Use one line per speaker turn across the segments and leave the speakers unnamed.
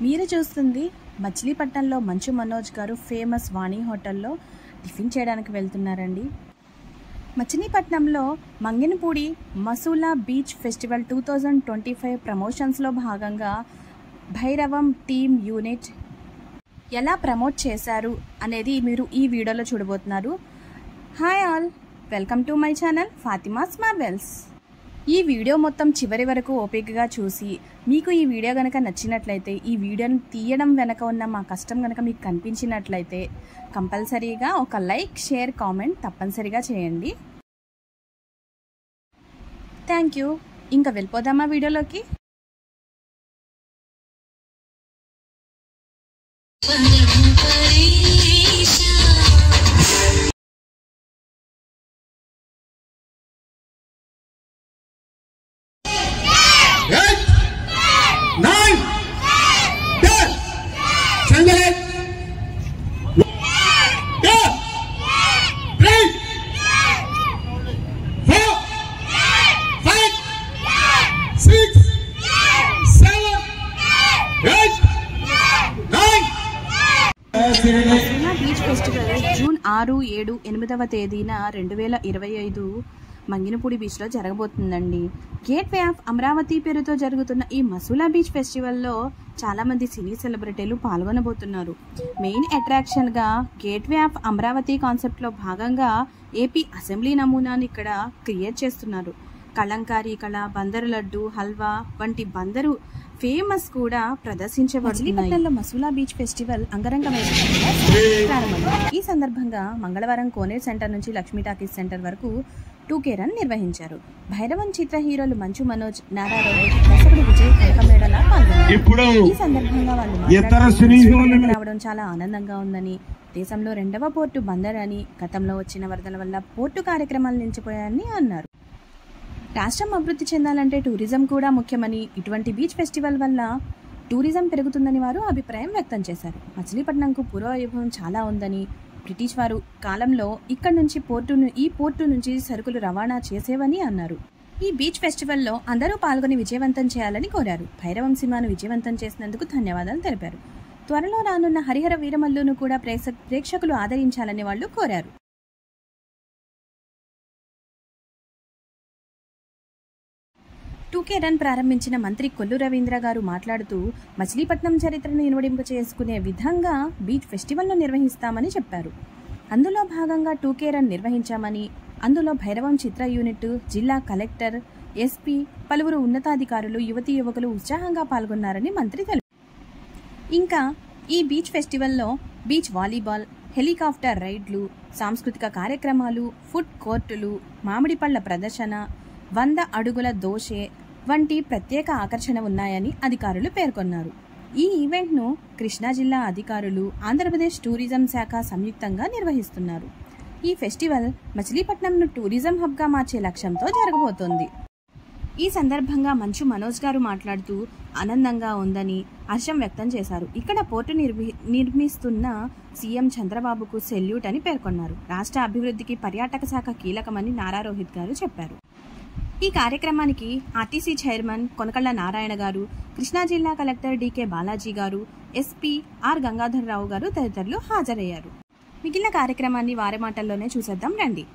మీరు చూస్తుంది మచిలీపట్నంలో మంచు మనోజ్ గారు ఫేమస్ వాణి హోటల్లో టిఫిన్ చేయడానికి వెళ్తున్నారండి. మచిలీపట్నంలో మంగినపూడి మసూలా బీచ్ ఫెస్టివల్ 2025 ప్రమోషన్స్లో భాగంగా భైరవం టీమ్ యూనిట్ ఎలా ప్రమోట్ చేశారు అనేది మీరు ఈ వీడియోలో చూడబోతున్నారు. Hi all, welcome to my channel Fatima's Marvel's. ఈ వీడియో మొత్తం చివరి వరకు ఓపికగా చూసి మీకు ఈ వీడియో కనుక నచ్చినట్లయితే, ఈ వీడియోని తీయడం వెనక ఉన్న మా కష్టం కనుక మీకు కనిపించినట్లయితే కంపల్సరీగా ఒక లైక్, షేర్, కామెంట్ తప్పనిసరిగా చేయండి. Thank you. ఇంకా వెళ్ళిపోదామా వీడియోలోకి? బీచ్ ఫెస్టివల్ జూన్ 6, 7, 8వ తేదీన 2025 మంగినపూడి బీచ్లో జరగబోతుందండి. గేట్ వే ఆఫ్ అమరావతి పేరుతో జరుగుతున్న ఈ మసూలా బీచ్ ఫెస్టివల్లో చాలామంది సినీ సెలబ్రిటీలు పాల్గొనబోతున్నారు. మెయిన్ అట్రాక్షన్గా గేట్ వే ఆఫ్ అమరావతి కాన్సెప్ట్లో భాగంగా ఏపీ అసెంబ్లీ నమూనాని ఇక్కడ క్రియేట్ చేస్తున్నారు. కలంకారీ కళ, బందరు లడ్డు, హల్వా వంటి బందరు ఫేమస్ కూడా ప్రదర్శించబడుతున్నాయి. మసూలా బీచ్ ఫెస్టివల్ అంగరంగ వైభవంగా ప్రారంభమైంది. ఈ సందర్భంగా మంగళవారం కోనేరు సెంటర్ నుంచి లక్ష్మీ టాకీస్ సెంటర్ వరకు 2K రన్ నిర్వహించారు. భైరవం చిత్ర హీరోలు మంచు మనోజ్, నారా రోహిత్, దర్శకుడు విజయ్ కనకమేడలా పాల్గొన్నారు. ఈ సందర్భంగా వాళ్ళు రావడం చాలా ఆనందంగా ఉందని, దేశంలో 2వ పోర్టు బందర్ అని, గతంలో వచ్చిన వరదల వల్ల పోర్టు కార్యక్రమాలు నిలిచిపోయాయని అన్నారు. రాష్ట్రం అభివృద్ధి చెందాలంటే టూరిజం కూడా ముఖ్యమని, ఇటువంటి బీచ్ ఫెస్టివల్ వల్ల టూరిజం పెరుగుతుందని వారు అభిప్రాయం వ్యక్తం చేశారు. మచిలీపట్నంకు పూర్వవైభవం చాలా ఉందని, బ్రిటిష్ వారు కాలంలో ఇక్కడ నుంచి ఈ పోర్టు నుంచి సరుకులు రవాణా చేసేవని అన్నారు. ఈ బీచ్ ఫెస్టివల్లో అందరూ పాల్గొని విజయవంతం చేయాలని కోరారు. భైరవం సినిమాను విజయవంతం చేసినందుకు ధన్యవాదాలు తెలిపారు. త్వరలో రానున్న హరిహర వీరమల్లును కూడా ప్రేక్షకులు ఆదరించాలని వాళ్ళు కోరారు. రన్ ప్రారంభించిన మంత్రి కొల్లు రవీంద్ర గారు మాట్లాడుతూ, మచిలీపట్నం చరిత్రను ఇనువడింప చేసుకునే విధంగా బీచ్ ఫెస్టివల్ను నిర్వహిస్తామని చెప్పారు. అందులో భాగంగా 2K రన్ నిర్వహించామని, అందులో భైరవం చిత్ర యూనిట్, జిల్లా కలెక్టర్, ఎస్పీ, పలువురు ఉన్నతాధికారులు, యువతీ యువకులు ఉత్సాహంగా పాల్గొన్నారని మంత్రి తెలిపారు. ఇంకా ఈ బీచ్ ఫెస్టివల్లో బీచ్ వాలీబాల్, హెలికాప్టర్ రైడ్లు, సాంస్కృతిక కార్యక్రమాలు, ఫుడ్ కోర్టులు, మామిడి పళ్ల ప్రదర్శన, 100 అడుగుల దోషే వంటి ప్రత్యేక ఆకర్షణ ఉన్నాయని అధికారులు పేర్కొన్నారు. ఈ ఈవెంట్ను కృష్ణా జిల్లా అధికారులు, ఆంధ్రప్రదేశ్ టూరిజం శాఖ సంయుక్తంగా నిర్వహిస్తున్నారు. ఈ ఫెస్టివల్ మచిలీపట్నంను టూరిజం హబ్గా మార్చే లక్ష్యంతో జరగబోతోంది. ఈ సందర్భంగా మంచు మనోజ్ గారు మాట్లాడుతూ, ఆనందంగా ఉందని హర్షం వ్యక్తం చేశారు. ఇక్కడ పోర్టు నిర్మిస్తున్న సీఎం చంద్రబాబుకు సెల్యూట్ అని పేర్కొన్నారు. రాష్ట్ర అభివృద్ధికి పర్యాటక శాఖ కీలకమని నారా రోహిత్ గారు చెప్పారు. ఈ కార్యక్రమానికి ఆర్టీసీ చైర్మన్ కొనకళ్ళ నారాయణ గారు, కృష్ణా జిల్లా కలెక్టర్ DK బాలాజీ గారు, ఎస్పీ ఆర్ గంగాధర్రావు గారు తదితరులు హాజరయ్యారు. మిగిలిన కార్యక్రమాన్ని వారి మాటల్లోనే చూసేద్దాం రండి.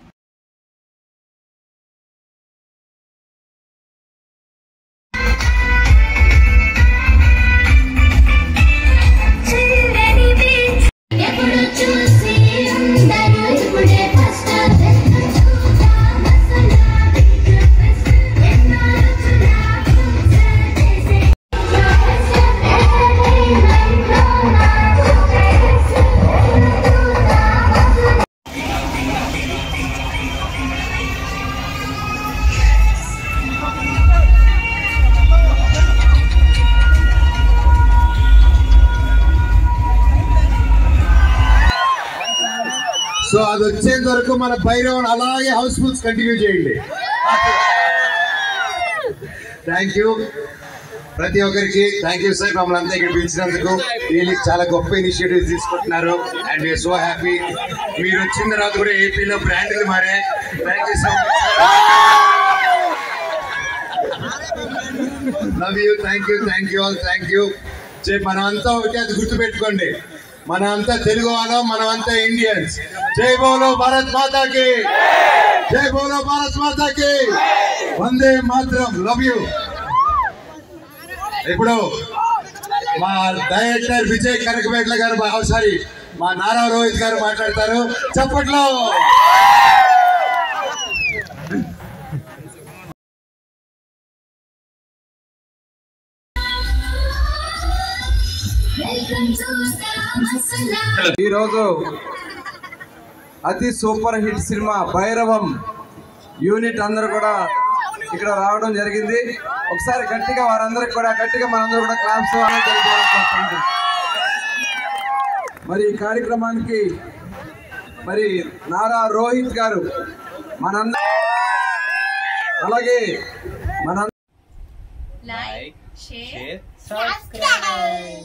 సో అది వచ్చేంత వరకు మన భైరవన్ అలాగే హౌస్ఫుల్స్ కంటిన్యూ చేయండి. థ్యాంక్ యూ ప్రతి ఒక్కరికి. థ్యాంక్ యూ సార్, మమ్మల్ని అంతా ఇక్కడ పిలిచినందుకు. వీళ్ళకి చాలా గొప్ప ఇనిషియేటివ్స్ తీసుకుంటున్నారు అండ్ వీఆర్ సో హ్యాపీ. మీరు వచ్చిన తర్వాత కూడా ఏపీలో బ్రాండ్లు మారే. Thank you so much. Love you. Thank you. Thank you all. Thank you. మనమంతా ఒకటి అది గుర్తుపెట్టుకోండి, మనమంతా తెలుగు వాళ్ళం, మనమంతా ఇండియన్స్. జై బోలో భారత్ మాతాకి, జై బోలో భారత్ మాతాకి, వందే మాతరం, లవ్ యూ. ఇప్పుడు మా డైరెక్టర్ విజయ్ కనకపేట్ల గారు, సారీ మా నారా రోహిత్ గారు మాట్లాడతారు. చప్పట్లో.
ఈరోజు అతి super hit cinema Bhairavam unit అందరూ కూడా ఇక్కడ రావడం జరిగింది. ఒకసారి గట్టిగా వారందరికి కూడా గట్టిగా మనందరూ కూడా క్లాప్స్ తెలియజేయాలి. మరి ఈ కార్యక్రమానికి మరి నారా రోహిత్ గారు మనందరూ, అలాగే మన
like, share, subscribe.